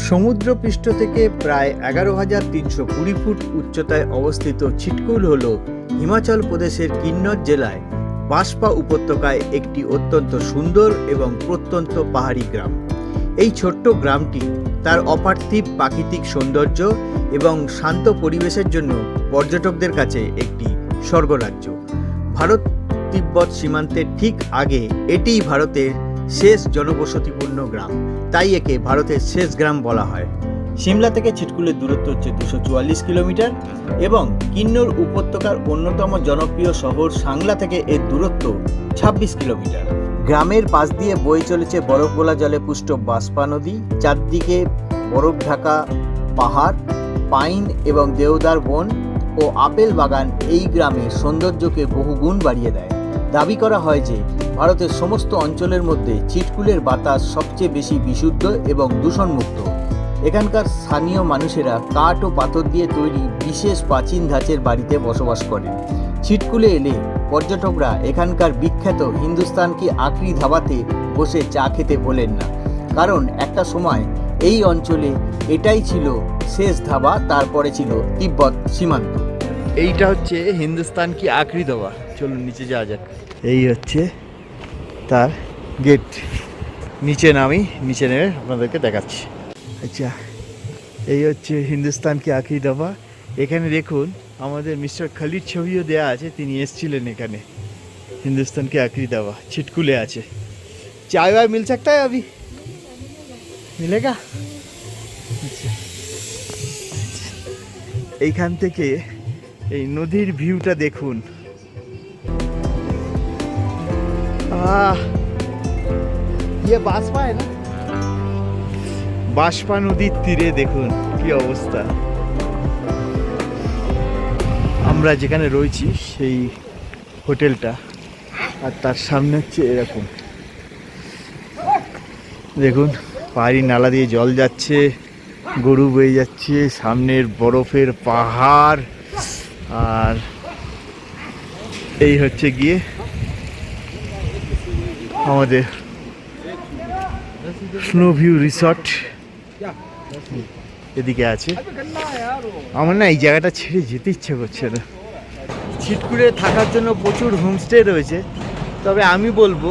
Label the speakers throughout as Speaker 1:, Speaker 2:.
Speaker 1: সমুদ্রপৃষ্ঠ থেকে প্রায় 11,320 ফুট উচ্চতায় অবস্থিত ছিটকুল হল হিমাচল প্রদেশের কিন্নর জেলায় বাঁশপা উপত্যকায় একটি অত্যন্ত সুন্দর এবং প্রত্যন্ত পাহাড়ি গ্রাম। এই ছোট্ট গ্রামটি তার অপার্থিব প্রাকৃতিক সৌন্দর্য এবং শান্ত পরিবেশের জন্য পর্যটকদের কাছে একটি স্বর্গরাজ্য। ভারত তিব্বত সীমান্তের ঠিক আগে এটিই ভারতের শেষ জনবসতিপূর্ণ গ্রাম, তাই একে ভারতের শেষ গ্রাম বলা হয়। সিমলা থেকে ছিটকুলের দূরত্ব হচ্ছে 244 কিলোমিটার এবং কিন্নর উপত্যকার অন্যতম জনপ্রিয় শহর সাংলা থেকে এর দূরত্ব 26 কিলোমিটার। গ্রামের পাশ দিয়ে বয়ে চলেছে বরফগোলা জলে পুষ্ট বাঁশপা নদী। চারদিকে বরফ ঢাকা পাহাড়, পাইন এবং দেওদার বন ও আপেল বাগান এই গ্রামের সৌন্দর্যকে বহুগুণ বাড়িয়ে দেয়। দাবি করা হয় যে ভারতের সমস্ত অঞ্চলের মধ্যে ছিটকুলের বাতাস সবচেয়ে বেশি বিশুদ্ধ এবং দূষণমুক্ত। এখানকার স্থানীয় মানুষেরা কাঠ ও পাথর দিয়ে তৈরি বিশেষ প্রাচীন ধাঁচের বাড়িতে বসবাস করেন। ছিটকুলে এলে পর্যটকরা এখানকার বিখ্যাত হিন্দুস্তান কি আখরি ধাবাতে বসে চা খেতে ভোলেন না, কারণ একটা সময় এই অঞ্চলে এটাই ছিল শেষ ধাবা, তারপরে ছিল তিব্বত সীমান্ত। এইটা হচ্ছে হিন্দুস্তান কি আখরি ধাবা। চলুন নিচে যাওয়া যাক। এই হচ্ছে তার গেট। নিচে নামি, নিচে নেমে আপনাদেরকে দেখাচ্ছি। আচ্ছা, এই হচ্ছে হিন্দুস্তান কি আখরি ধাবা। এখানে দেখুন আমাদের মিস্টার খালিদ ছবিও দেওয়া আছে, তিনি এসেছিলেন এখানে। হিন্দুস্তান কি আখরি ধাবা ছিটকুলে আছে। চায় वाय मिल सकता है अभी? मिलेगा? আচ্ছা, এইখান থেকে এই নদীর ভিউটা দেখুন। ये बांसपा है ना? বাঁশপা নদীর তীরে দেখুন কি অবস্থা। আমরা যেখানে রয়েছি সেই হোটেলটা, আর তার সামনে হচ্ছে এরকম দেখুন পাহাড়ি নালা দিয়ে জল যাচ্ছে, গরু বয়ে যাচ্ছে, সামনের বরফের পাহাড়, আর এই হচ্ছে গিয়ে আমাদের স্নো ভিউ রিসর্ট এদিকে আছে। আমার না এই জায়গাটা ছেড়ে যেতে ইচ্ছে করছে না। ছিটকুলে থাকার জন্য প্রচুর হোমস্টে রয়েছে, তবে আমি বলবো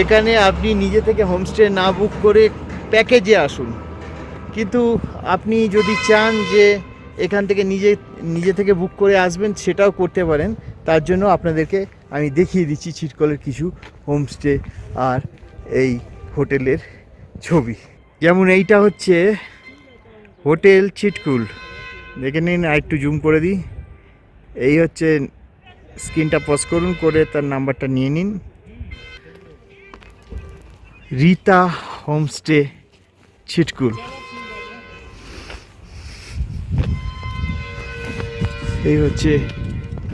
Speaker 1: এখানে আপনি নিজে থেকে হোমস্টে না বুক করে প্যাকেজে আসুন। কিন্তু আপনি যদি চান যে এখান থেকে নিজে থেকে বুক করে আসবেন, সেটাও করতে পারেন। তার জন্য আপনাদেরকে আমি দেখিয়ে দিচ্ছি ছিটকুলের কিছু হোমস্টে আর এই হোটেলের ছবি। যেমন এইটা হচ্ছে হোটেল ছিটকুল, দেখে নিন। আর একটু জুম করে দিই। এই হচ্ছে, স্ক্রিনটা পজ করুন, করে তার নাম্বারটা নিয়ে নিন। রীতা হোমস্টে ছিটকুল। এই হচ্ছে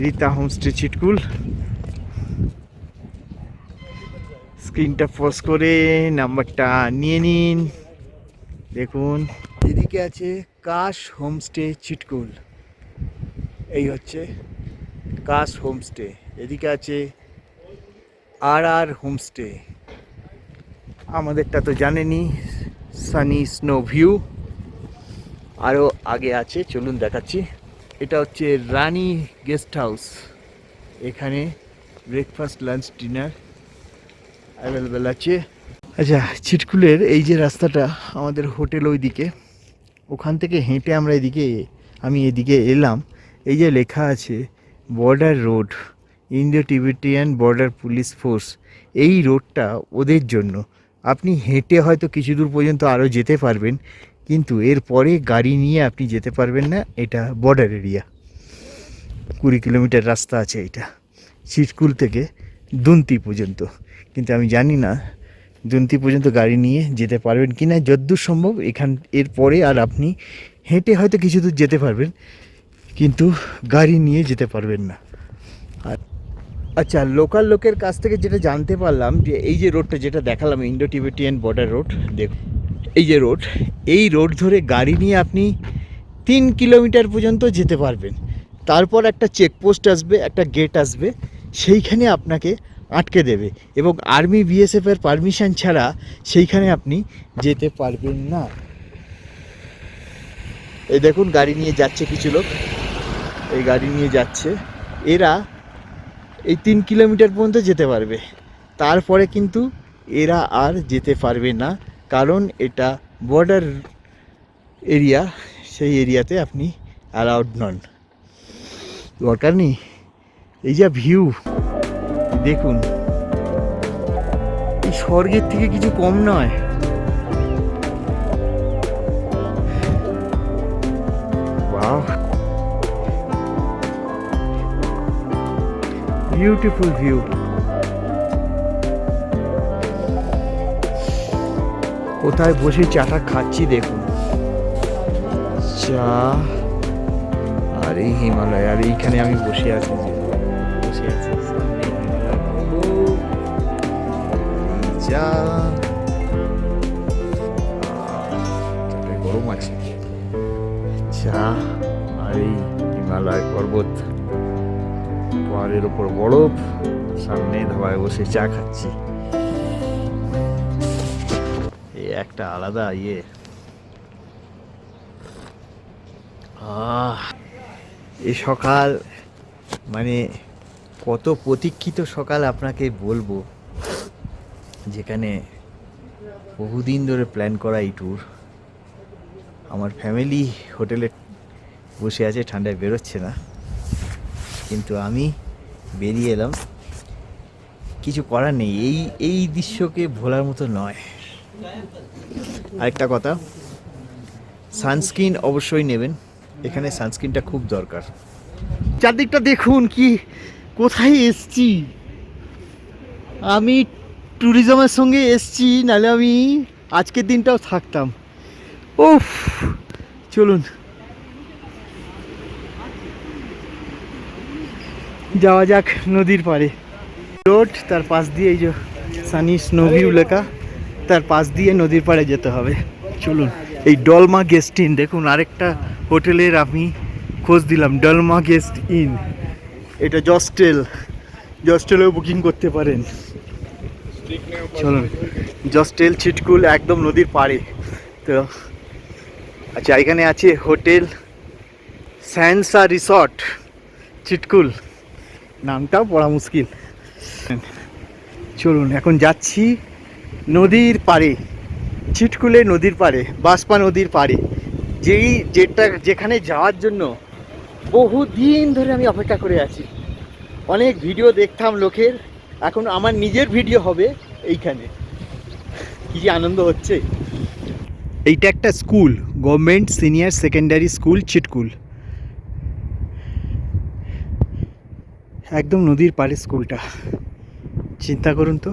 Speaker 1: রীতা হোমস্টে ছিটকুল। স্ক্রিনটা পজ করে নাম্বারটা নিয়ে নিন। দেখুন এদিকে আছে কাশ হোমস্টে ছিটকুল। এই হচ্ছে কাশ হোমস্টে। এদিকে আছে আর হোমস্টে। আমাদেরটা তো জানেনই, সানি স্নো ভিউ। আরও আগে আছে, চলুন দেখাচ্ছি। এটা হচ্ছে রানী গেস্ট হাউস। এখানে ব্রেকফাস্ট, লাঞ্চ, ডিনার অ্যাভেলেবেল আছে। আচ্ছা, ছিটকুলের এই যে রাস্তাটা, আমাদের হোটেল ওইদিকে, ওখান থেকে হেঁটে আমরা আমি এদিকে এলাম। এই যে লেখা আছে border road, Indo Tibetan border police force, এই রোডটা ওদের জন্য। আপনি হেঁটে হয়তো কিছু দূর পর্যন্ত আরও যেতে পারবেন, কিন্তু এরপরে গাড়ি নিয়ে আপনি যেতে পারবেন না। এটা বর্ডার এরিয়া। 20 কিলোমিটার রাস্তা আছে এটা, ছিটকুল থেকে দুন্তি পর্যন্ত। কিন্তু আমি জানি না দুন্তি পর্যন্ত গাড়ি নিয়ে যেতে পারবেন কি না। যতদূর সম্ভব এরপরে আর আপনি হেঁটে হয়তো কিছু দূর যেতে পারবেন, কিন্তু গাড়ি নিয়ে যেতে পারবেন না। আর আচ্ছা, লোকাল লোকের কাছ থেকে যেটা জানতে পারলাম, যে এই যে রোডটা যেটা দেখালাম, ইন্ডো টিবেটিয়ান বর্ডার রোড, দেখুন এই যে রোড, এই রোড ধরে গাড়ি নিয়ে আপনি 3 কিলোমিটার পর্যন্ত যেতে পারবেন। তারপর একটা চেকপোস্ট আসবে, একটা গেট আসবে, সেইখানে আপনাকে আটকে দেবে এবং আর্মি বিএসএফের পারমিশন ছাড়া সেইখানে আপনি যেতে পারবেন না। এই দেখুন গাড়ি নিয়ে যাচ্ছে কিছু লোক, এই গাড়ি নিয়ে যাচ্ছে। এরা এই 3 কিলোমিটার পর্যন্ত যেতে পারবে, তারপরে কিন্তু এরা আর যেতে পারবে না, কারণ এটা বর্ডার এরিয়া, সেই এরিয়াতে আপনি অ্যালাউড নন। দরকার নেই। এই যা ভিউ দেখুন, এই স্বর্গের থেকে কিছু কম নয়। Wow, beautiful view. কোথায় বসে চাটা খাচ্ছি দেখুন, চা আর এই হিমালয়, আর এইখানে আমি বসে আছি, সামনে হিমালয় পর্বত, এই চা, চাটায় গরম আছে, চা আর এই হিমালয় পর্বত, পাহাড়ের ওপর বরফ, সামনে ধাবায় বসে চা খাচ্ছি। এই একটা আলাদা ইয়ে। এই সকাল মানে কত প্রতীক্ষিত সকাল আপনাকে বলবো, যেখানে বহুদিন ধরে প্ল্যান করা এই ট্যুর। আমার ফ্যামিলি হোটেলে বসে আছে, ঠান্ডায় বেরোচ্ছে না, কিন্তু আমি বেরিয়ে এলাম। কিছু করার নেই, এই দৃশ্যকে ভোলার মতো নয়। আরেকটা কথা, সানস্ক্রিন অবশ্যই নেবেন, এখানে সানস্ক্রিনটা খুব দরকার। চারদিকটা দেখুন, কি কোথায় এসছি আমি, ট্যুরিজমের সঙ্গে এসছি, নাহলে আমি আজকের দিনটাও থাকতাম। উফ, চলুন যাওয়া যাক নদীর পাড়ে। রোড, তার পাশ দিয়ে এই যে সানি স্নো ভিউ লেখা, তার পাশ দিয়ে নদীর পাড়ে যেতে হবে। চলুন। এই ডলমা গেস্ট ইন দেখুন, আরেকটা হোটেলের আমি খোঁজ দিলাম, ডলমা গেস্ট ইন। এটা জস্টেলেও বুকিং করতে পারেন। চলুন, জস্টেল ছিটকুল একদম নদীর পাড়ে। তো আচ্ছা, এখানে আছে হোটেল স্যানসা রিসর্ট ছিটকুল, নামটাও পড়া মুশকিল। চলুন এখন যাচ্ছি নদীর পাড়ে, ছিটকুলে নদীর পাড়ে, বাঁশপা নদীর পাড়ে, যেখানে যাওয়ার জন্য বহুদিন ধরে আমি অপেক্ষা করে আছি। অনেক ভিডিও দেখতাম লোকের, এখন আমার নিজের ভিডিও হবে এইখানে। কি যে আনন্দ হচ্ছে। এইটা একটা school, government senior secondary school Chitkul, একদম নদীর পাড়ে স্কুলটা। চিন্তা করুন তো,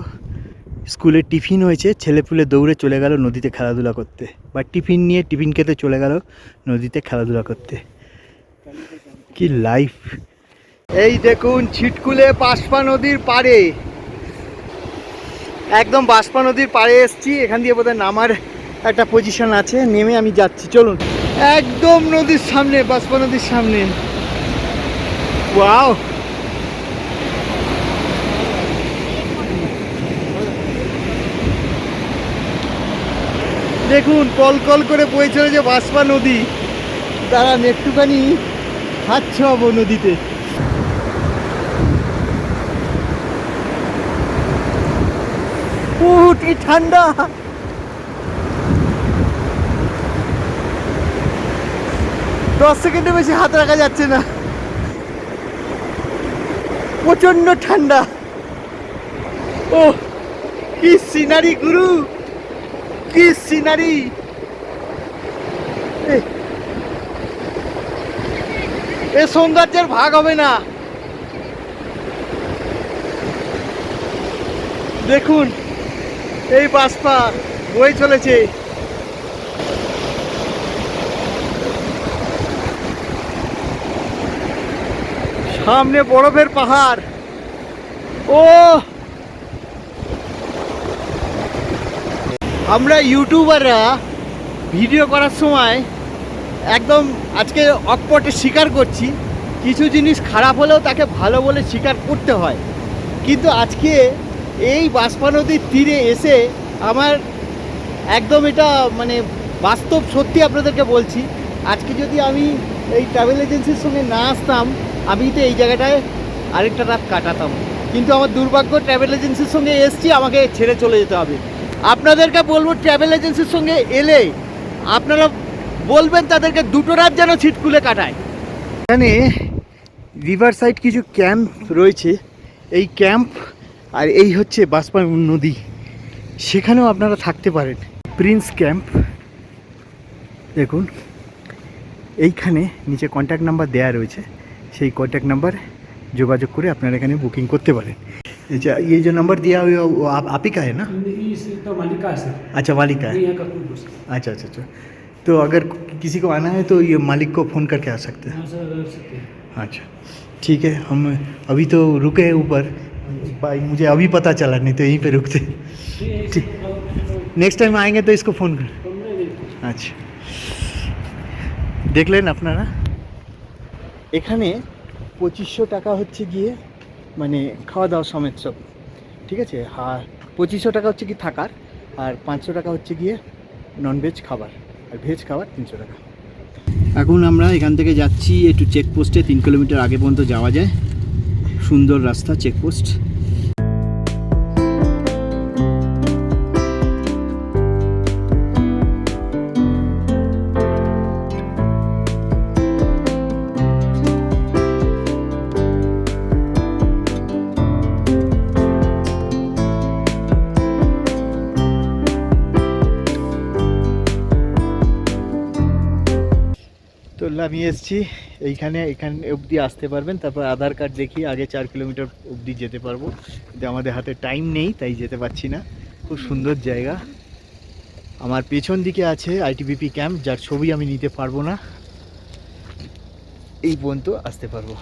Speaker 1: স্কুলে টিফিন হয়েছে, ছেলেপুলে দৌড়ে চলে গেল নদীতে খেলাধুলা করতে, বা টিফিন নিয়ে টিফিন খেতে চলে গেল নদীতে খেলাধুলা করতে। কি লাইফ। এই দেখুন ছিটকুলে বাঁশপা নদীর পাড়ে, একদম বাঁশপা নদীর পাড়ে এসছি। এখান দিয়ে বোধহয় নামার একটা পজিশন আছে, নেমে আমি যাচ্ছি। চলুন, একদম নদীর সামনে, বাঁশপা নদীর সামনে। ওয়াও, দেখুন কল কল করে বয়ে চলেছে বাঁশপা নদী। দাঁড়ান একটুখানি হাত ছোঁয়াবো নদীতে। কি ঠান্ডা, 10 সেকেন্ডে বেশি হাত রাখা যাচ্ছে না, প্রচন্ড ঠান্ডা। ও কি সিনারি গুরু, কি সিনারি। এ সৌন্দর্যের ভাগ হবে না। দেখুন এই বাঁশপা বয়ে চলেছে। সামনে বরফের পাহাড়। ও, আমরা ইউটিউবাররা ভিডিও করার সময় একদম আজকে অকপটে স্বীকার করছি, কিছু জিনিস খারাপ হলেও তাকে ভালো বলে স্বীকার করতে হয়। কিন্তু আজকে এই বাঁশপা নদীর তীরে এসে আমার একদম এটা মানে বাস্তব সত্যি আপনাদেরকে বলছি, আজকে যদি আমি এই ট্রাভেল এজেন্সির সঙ্গে না আসতাম, আমি তো এই জায়গাটায় আরেকটা রাত কাটাতাম। কিন্তু আমার দুর্ভাগ্য, ট্রাভেল এজেন্সির সঙ্গে এসছি, আমাকে ছেড়ে চলে যেতে হবে। আপনাদেরকে বলবো, ট্রাভেল এজেন্সির সঙ্গে এলে আপনারা বলবেন তাদেরকে 2টো রাত যেন ছিটকুলে কাটায়। এখানে রিভার সাইড কিছু ক্যাম্প রয়েছে, এই ক্যাম্প আর এই হচ্ছে বাঁশপা নদী, সেখানেও আপনারা থাকতে পারেন। প্রিন্স ক্যাম্প দেখুন, এইখানে নিচে কন্ট্যাক্ট নাম্বার দেয়া রয়েছে, সেই কন্ট্যাক্ট नाम्बर যোগাযোগ করে আপনারা এখানে বুকিং করতে পারেন। अच्छा, ये जो नंबर दिया हुआ है वो आप ही का है ना?
Speaker 2: तो मालिक का है सर।
Speaker 1: अच्छा, मालिक का है।
Speaker 2: यहाँ का कोई दोस्त।
Speaker 1: अच्छा अच्छा अच्छा, तो अगर किसी को आना है तो ये मालिक को फ़ोन करके आ सकते हैं।
Speaker 2: हाँ सर, कर सकते हैं।
Speaker 1: अच्छा ठीक है, हम अभी तो रुके हैं ऊपर भाई, मुझे अभी पता चला, नहीं तो यहीं पे रुकते। ठीक, नेक्स्ट टाइम आएंगे तो इसको फ़ोन कर। আচ্ছা, দেখলেন আপনারা, এখানে 2500 টাকা হচ্ছে গিয়ে মানে খাওয়া দাওয়া সমেত সব, ঠিক আছে। আর 2500 টাকা হচ্ছে কি থাকার, আর 500 টাকা হচ্ছে গিয়ে ননভেজ খাবার, আর ভেজ খাবার 300 টাকা। এখন আমরা এখান থেকে যাচ্ছি একটু চেকপোস্টে, 3 কিলোমিটার আগে পর্যন্ত যাওয়া যায়, সুন্দর রাস্তা, চেকপোস্ট। তো আমি এসেছি এইখানে, এখানে অবধি আসতে পারবেন, তারপর আধার কার্ড দেখিয়ে আগে 4 কিলোমিটার অবধি যেতে পারবো, কিন্তু আমাদের হাতে টাইম নেই তাই যেতে পারছি না। খুব সুন্দর জায়গা। আমার পেছন দিকে আছে আইটিবিপি ক্যাম্প, যার ছবি আমি নিতে পারবো না, এই পর্যন্ত আসতে পারবো।